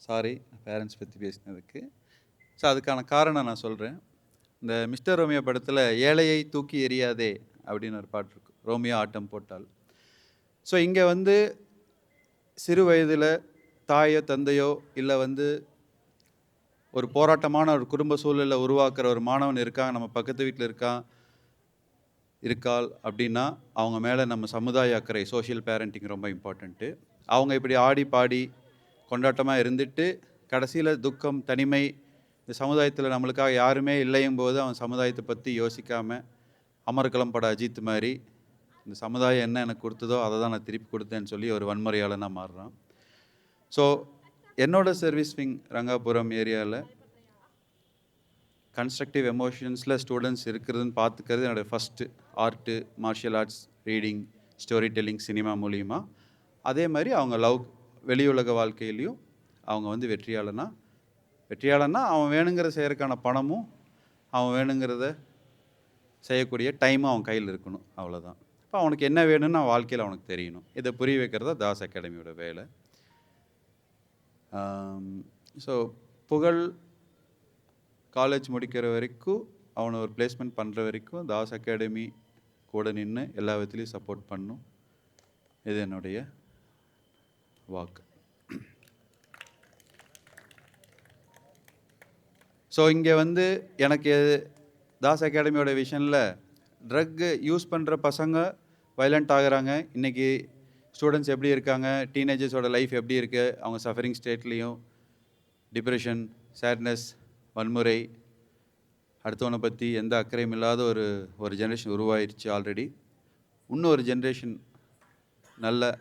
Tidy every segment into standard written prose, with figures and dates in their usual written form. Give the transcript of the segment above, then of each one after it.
Sorry parents பற்றி பேசினதுக்கு. So அதுக்கான காரணம் நான் சொல்கிறேன். இந்த மிஸ்டர் ரோமியோ படத்தில் ஏழையை தூக்கி எறியாதே அப்படின்னு ஒரு பாட்டு இருக்கு. ரோமியோ ஆட்டம் போட்டால். ஸோ இங்கே வந்து சிறு வயதில் தாயோ தந்தையோ இல்லை வந்து ஒரு போராட்டமான ஒரு குடும்ப சூழலில் உருவாக்குற ஒரு மாணவன் இருக்கான், நம்ம பக்கத்து வீட்டில் இருக்காள் அப்படின்னா அவங்க மேலே நம்ம சமுதாய அக்கறை, சோஷியல் பேரண்டிங் ரொம்ப இம்பார்ட்டண்ட்டு. அவங்க இப்படி ஆடி பாடி கொண்டாட்டமாக இருந்துட்டு கடைசியில் துக்கம், தனிமை, இந்த சமுதாயத்தில் நம்மளுக்காக யாருமே இல்லையும் போது அவன் சமுதாயத்தை பற்றி யோசிக்காமல் அமர்கலம் பட அஜித் மாதிரி இந்த சமுதாயம் என்ன எனக்கு கொடுத்ததோ அதை தான் நான் திருப்பி கொடுத்தேன்னு சொல்லி ஒரு வன்முறையாளனாக மாறுறான். ஸோ என்னோட சர்வீஸ் விங் ரங்காபுரம் ஏரியாவில் கன்ஸ்ட்ரக்டிவ் எமோஷன்ஸில் ஸ்டூடெண்ட்ஸ் இருக்கிறதுன்னு பார்த்துக்கிறது என்னோடய first. Art, martial arts, reading, story telling, cinema மூலிமா. அதே மாதிரி அவங்க வெளியுலக வாழ்க்கையிலையும் அவங்க வந்து வெற்றியாளனா அவன் வேணுங்கிறத செய்கிறதுக்கான பணமும் அவன் வேணுங்கிறத செய்யக்கூடிய டைமும் அவன் கையில் இருக்கணும், அவ்வளோதான். இப்போ அவனுக்கு என்ன வேணும்னு வாழ்க்கையில் அவனுக்கு தெரியணும். இதை புரிய வைக்கிறதா தாஸ் அகாடமியோட வேலை. ஸோ புகழ் காலேஜ் முடிக்கிற வரைக்கும் அவனை ஒரு பிளேஸ்மெண்ட் பண்ணுற வரைக்கும் தாஸ் அகாடமி கூட நின்று எல்லா விதத்துலேயும் சப்போர்ட் பண்ணும். இது என்னுடைய வாக்கு. ஸோ இங்கே வந்து எனக்கு தாஸ் அகாடமியோட விஷனில் ட்ரக்கு யூஸ் பண்ணுற பசங்க வைலண்ட் ஆகுறாங்க. இன்றைக்கி ஸ்டூடெண்ட்ஸ் எப்படி இருக்காங்க, டீனேஜர்ஸோட லைஃப் எப்படி இருக்குது, அவங்க சஃபரிங் ஸ்டேட்லேயும் டிப்ரெஷன், சேட்னஸ், வன்முறை, அடுத்தவனை பற்றி எந்த அக்கறையும் இல்லாத ஒரு ஜென்ரேஷன் உருவாயிருச்சு ஆல்ரெடி. இன்னும் ஒரு ஜென்ரேஷன் நல்ல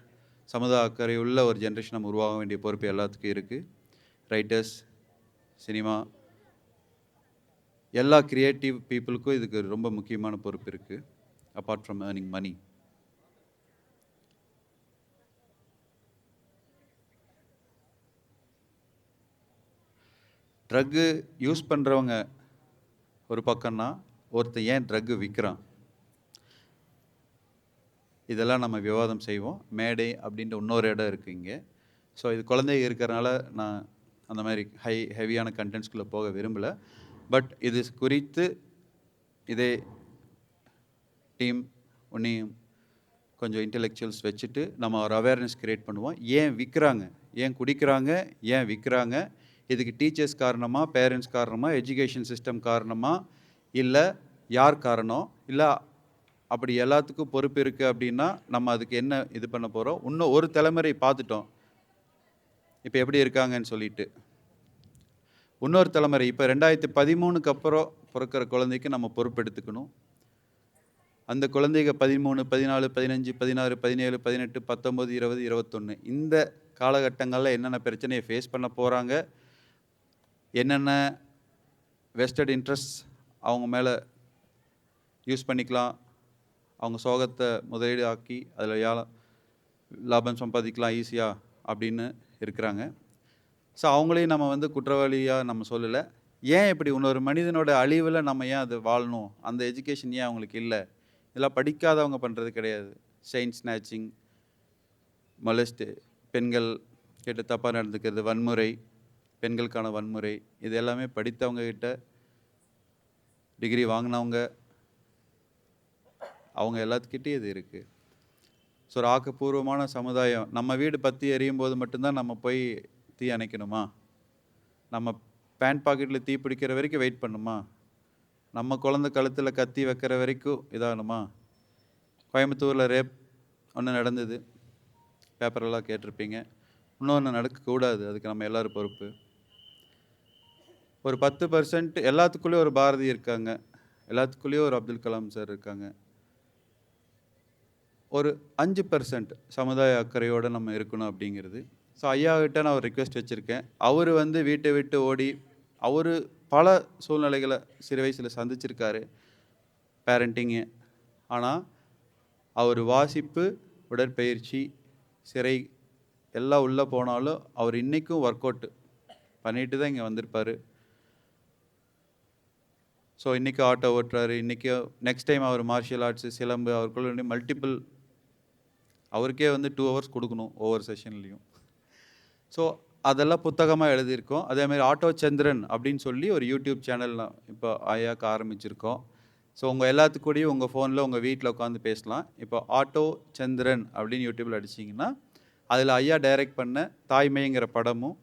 சமுதாய அக்கறை உள்ள ஒரு ஜென்ரேஷன் நம்ம உருவாக வேண்டிய பொறுப்பு எல்லாத்துக்கும் இருக்குது. ரைட்டர்ஸ், சினிமா, எல்லா க்ரியேட்டிவ் பீப்புளுக்கும் இதுக்கு ரொம்ப முக்கியமான பொறுப்பு இருக்குது, apart from earning money. Drug use பண்ணுறவங்க ஒரு பக்கம்னா, ஒருத்தன் ஏன் ட்ரக்கு விற்கிறான், இதெல்லாம் நம்ம விவாதம் செய்வோம். மேடை அப்படின்ற இன்னொரு இடம் இருக்குது இங்கே. ஸோ இது குழந்தைங்க இருக்கிறனால நான் அந்த மாதிரி ஹெவியான கண்டென்ட்ஸ்குள்ளே போக விரும்பலை. பட் இது குறித்து இதே டீம் உன்னையும் கொஞ்சம் இன்டெலெக்சுவல்ஸ் வச்சுட்டு நம்ம ஒரு அவேர்னஸ் க்ரியேட் பண்ணுவோம். ஏன் விற்கிறாங்க, ஏன் குடிக்கிறாங்க, ஏன் விற்கிறாங்க, இதுக்கு டீச்சர்ஸ் காரணமாக, பேரண்ட்ஸ் காரணமாக, எஜுகேஷன் சிஸ்டம் காரணமாக, இல்லை யார் காரணம், இல்லை அப்படி எல்லாத்துக்கும் பொறுப்பு இருக்குது அப்படின்னா நம்ம அதுக்கு என்ன இது பண்ண போகிறோம். இன்னும் ஒரு தலைமுறை பார்த்துட்டோம் இப்போ எப்படி இருக்காங்கன்னு சொல்லிட்டு. இன்னொரு தலைமுறை இப்போ 2013 அப்புறம் பிறக்கிற குழந்தைக்கு நம்ம பொறுப்பு எடுத்துக்கணும். அந்த குழந்தைங்க 13, 14, 15, 16, 17, 18, 19, 20, 21 இந்த காலகட்டங்களில் என்னென்ன பிரச்சனையை ஃபேஸ் பண்ண போகிறாங்க, என்னென்ன வெஸ்டட் இன்ட்ரெஸ்ட் அவங்க மேலே யூஸ் பண்ணிக்கலாம், அவங்க சோகத்தை முதலீடு ஆக்கி அதில் லாபம் சம்பாதிக்கலாம் ஈஸியாக அப்படின்னு இருக்கிறாங்க. ஸோ அவங்களையும் நம்ம வந்து குற்றவாளியாக நம்ம சொல்லலை. ஏன் இப்படி இன்னொரு மனிதனோட அழிவில் நம்ம ஏன் அது வாழணும், அந்த எஜுகேஷன் ஏன் அவங்களுக்கு இல்லை, இதெல்லாம் படிக்காதவங்க பண்ணுறது கிடையாது. செயின் ஸ்நாச்சிங், மொலஸ்ட்டு, பெண்கள் கிட்ட தப்பாக நடந்துக்கிறது, வன்முறை, பெண்களுக்கான வன்முறை, இது எல்லாமே படித்தவங்க கிட்ட, டிகிரி வாங்கினவங்க, அவங்க எல்லாத்துக்கிட்டே இது இருக்குது. ஸோ ஒரு ஆக்கப்பூர்வமான சமுதாயம். நம்ம வீடு பற்றி எரியும் போது மட்டும்தான் நம்ம போய் தீ அணைக்கணுமா, நம்ம பேண்ட் பாக்கெட்டில் தீ பிடிக்கிற வரைக்கும் வெயிட் பண்ணுமா, நம்ம குழந்தை கழுத்தில் கத்தி வைக்கிற வரைக்கும் இதாகணுமா? கோயம்புத்தூரில் ரேப் ஒன்று நடந்தது, பேப்பரெல்லாம் கேட்டிருப்பீங்க. இன்னொன்று நடக்கக்கூடாது, அதுக்கு நம்ம எல்லோரும் பொறுப்பு. ஒரு 10% எல்லாத்துக்குள்ளேயும் ஒரு பாரதி இருக்காங்க, எல்லாத்துக்குள்ளேயும் ஒரு அப்துல் கலாம் சார் இருக்காங்க. ஒரு 5% சமுதாய அக்கறையோடு நம்ம இருக்கணும் அப்படிங்கிறது. ஸோ ஐயாக்கிட்ட நான் ஒரு ரிக்வெஸ்ட் வச்சுருக்கேன். அவர் வந்து வீட்டை விட்டு ஓடி அவர் பல சூழ்நிலைகளை சிறு வயசில் சந்திச்சிருக்காரு, பேரண்டிங்கு. ஆனால் அவர் வாசிப்பு, உடற்பயிற்சி, சிறை எல்லாம் உள்ளே போனாலும் அவர் இன்றைக்கும் ஒர்க் அவுட் பண்ணிட்டு தான் இங்கே வந்திருப்பார். ஸோ இன்றைக்கி ஆட்டோ ஓட்டுறாரு, இன்றைக்கி நெக்ஸ்ட் டைம் அவர் மார்ஷியல் ஆர்ட்ஸு, சிலம்பு, அவருக்குள்ள மல்டிபிள், அவருக்கே வந்து 2 hours கொடுக்கணும் ஒவ்வொரு செஷன்லேயும். ஸோ அதெல்லாம் புத்தகமாக எழுதியிருக்கோம். அதேமாதிரி ஆட்டோ சந்திரன் அப்படின்னு சொல்லி ஒரு யூடியூப் சேனல் இப்போ ஐயாக்கு ஆரம்பிச்சிருக்கோம். ஸோ உங்கள் எல்லாத்துக்கூடயும் உங்கள் ஃபோனில் உங்கள் வீட்டில் உட்காந்து பேசலாம். இப்போ ஆட்டோ சந்திரன் அப்படின்னு யூடியூப்பில் அடிச்சிங்கன்னா அதில் ஐயா டைரக்ட் பண்ண தாய்மைங்கிற படமும்,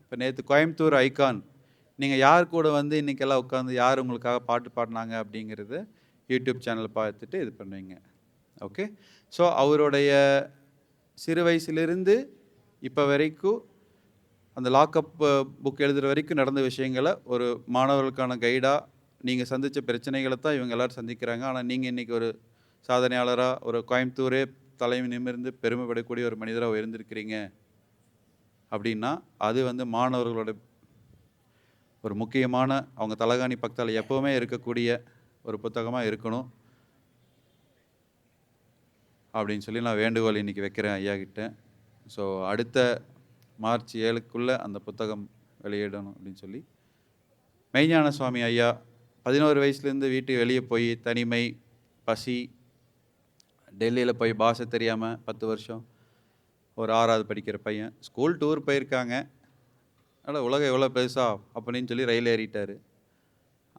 இப்போ நேற்று கோயம்புத்தூர் ஐகான் நீங்கள் யார் கூட வந்து இன்றைக்கெல்லாம் உட்காந்து யார் உங்களுக்காக பாட்டு பாடினாங்க அப்படிங்கிறது யூடியூப் சேனல் பார்த்துட்டு இது பண்ணுவீங்க. ஓகே. ஸோ அவருடைய சிறு வயசுலேருந்து இப்போ வரைக்கும் அந்த லாக்அப் புக் எழுதுகிற வரைக்கும் நடந்த விஷயங்களை ஒரு மாணவர்களுக்கான கைடாக நீங்கள் சந்தித்த பிரச்சனைகளை தான் இவங்க எல்லோரும் சந்திக்கிறாங்க. ஆனால் நீங்கள் இன்றைக்கி ஒரு சாதனையாளராக ஒரு கோயம்புத்தூரே தலைமை நிமிர்ந்து பெருமைப்படக்கூடிய ஒரு மனிதராக இருந்திருக்கிறீங்க அப்படின்னா அது வந்து மாணவர்களோட ஒரு முக்கியமான அவங்க தலகாணி பக்கத்தில் எப்போவுமே இருக்கக்கூடிய ஒரு புத்தகமாக இருக்கணும் அப்படின்னு சொல்லி நான் வேண்டுகோள் இன்றைக்கி வைக்கிறேன் ஐயா கிட்ட. ஸோ அடுத்த மார்ச் 7க்குள்ளே அந்த புத்தகம் வெளியிடணும் அப்படின்னு சொல்லி. மெய்ஞான சுவாமி ஐயா 11 வயசுலேருந்து வீட்டுக்கு வெளியே போய் தனிமை, பசி, டெல்லியில் போய் பாஷை தெரியாமல் 10 வருஷம், ஒரு 6வது படிக்கிற பையன் ஸ்கூல் டூர் போயிருக்காங்க. ஆனால் உலகம் எவ்வளோ பெருசா அப்படின்னு சொல்லி ரயில் ஏறிட்டார்.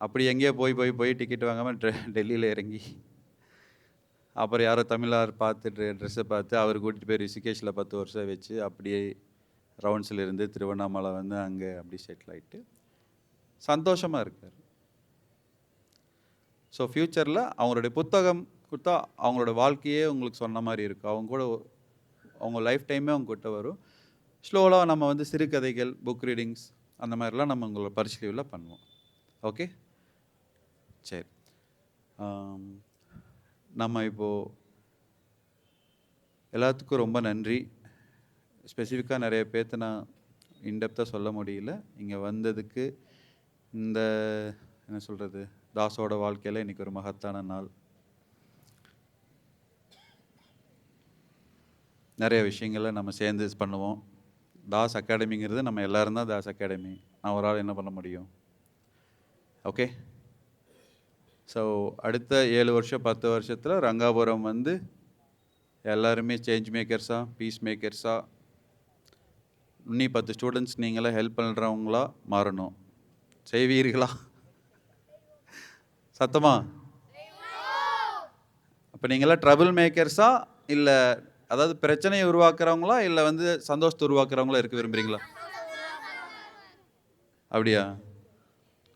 அப்படி எங்கேயோ போய் டிக்கெட் வாங்காமல் டெல்லியில் இறங்கி அப்புறம் யாரோ தமிழார் பார்த்துட்டு ட்ரெஸ்ஸை பார்த்து அவர் கூட்டிகிட்டு போய் ரிஷிகேஷில் 10 வருஷம் வச்சு அப்படியே ரவுண்ட்ஸில் இருந்து திருவண்ணாமலை வந்து அங்கே அப்படி செட்டில் ஆகிட்டு சந்தோஷமாக இருக்கார். ஸோ ஃப்யூச்சரில் அவங்களுடைய புத்தகம் கொடுத்தா அவங்களோட வாழ்க்கையே உங்களுக்கு சொன்ன மாதிரி இருக்கும். அவங்க கூட அவங்க லைஃப் டைமே அவங்க கிட்ட வரும். ஸ்லோவாக நம்ம வந்து சிறுகதைகள், புக் ரீடிங்ஸ் அந்த மாதிரிலாம் நம்ம உங்களோட பரிசீலிவில் பண்ணுவோம். ஓகே, சரி. நம்ம இப்போது எல்லாத்துக்கும் ரொம்ப நன்றி. ஸ்பெசிஃபிக்காக நிறைய பேர்த்த நான் இன்டெப்த்தாக சொல்ல முடியல. இங்கே வந்ததுக்கு இந்த என்ன சொல்கிறது, தாஸோட வாழ்க்கையில் இன்றைக்கி ஒரு மகத்தான நாள். நிறைய விஷயங்களை நம்ம சேர்ந்து பண்ணுவோம். தாஸ் அகாடமிங்கிறது நம்ம எல்லோரும் தான் தாஸ் அகாடமி. நான் ஒரு ஆள் என்ன பண்ண முடியும்? ஓகே. ஸோ அடுத்த 7 வருஷம் 10 வருஷத்தில் ரங்காபுரம் வந்து எல்லாருமே சேஞ்ச் மேக்கர்ஸாக, பீஸ் மேக்கர்ஸாக, இன்னும் 10 ஸ்டூடெண்ட்ஸ் நீங்களாம் ஹெல்ப் பண்ணுறவங்களா மாறணும். செய்வீர்களா? சத்தமா? அப்போ நீங்களாம் ட்ரபிள் மேக்கர்ஸா, இல்லை அதாவது பிரச்சனையை உருவாக்குறவங்களா, இல்லை வந்து சந்தோஷத்தை உருவாக்குறவங்களா இருக்க விரும்புகிறீங்களா? அப்படியா?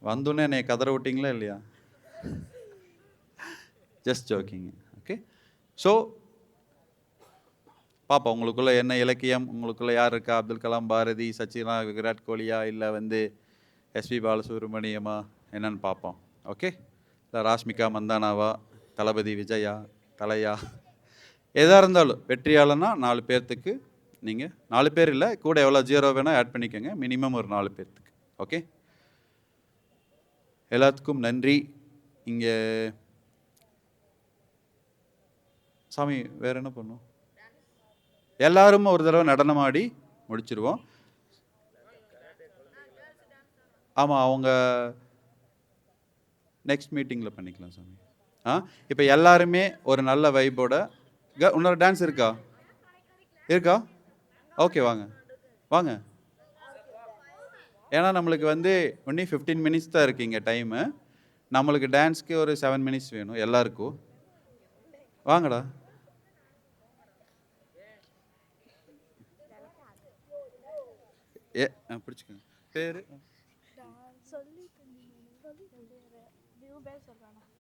வந்தோன்னே என்னை கதற விட்டிங்களா இல்லையா? Just joking. ஓகே. ஸோ பாப்பா உங்களுக்குள்ளே என்ன இலக்கியம், உங்களுக்குள்ளே யார் இருக்கா? அப்துல் கலாம், பாரதி, சச்சினா, விராட் கோலியா, இல்லை வந்து எஸ்பி பாலசுப்ரமணியமா என்னன்னு பார்ப்போம். ஓகே. இல்லை ராஷ்மிகா மந்தானாவா, தளபதி விஜயா, தலையா, எதாக இருந்தாலும் வெற்றியாளனா 4 பேர்த்துக்கு நீங்கள் 4 பேர் இல்லை, கூட எவ்வளோ 0 வேணால் ஆட் பண்ணிக்கோங்க. மினிமம் ஒரு 4 பேர்த்துக்கு. ஓகே. எல்லாத்துக்கும் நன்றி. இங்கே சாமி வேறு என்ன பண்ணும்? எல்லாரும் ஒரு தடவை நடனமாடி முடிச்சிருவோம். ஆமாம், அவங்க நெக்ஸ்ட் மீட்டிங்கில் பண்ணிக்கலாம் சாமி. இப்போ எல்லாருமே ஒரு நல்ல வைப்போட இன்னொரு டான்ஸ் இருக்கா? ஓகே, வாங்க வாங்க. ஏன்னா நம்மளுக்கு வந்து ஒன்லி 15 மினிட்ஸ் தான் இருக்குங்க டைமு. நம்மளுக்கு டான்ஸ்க்கு ஒரு 7 மினிட்ஸ் வேணும் எல்லாருக்கும். வாங்கடா. பிடிச்சிக்கோங்க. பேர்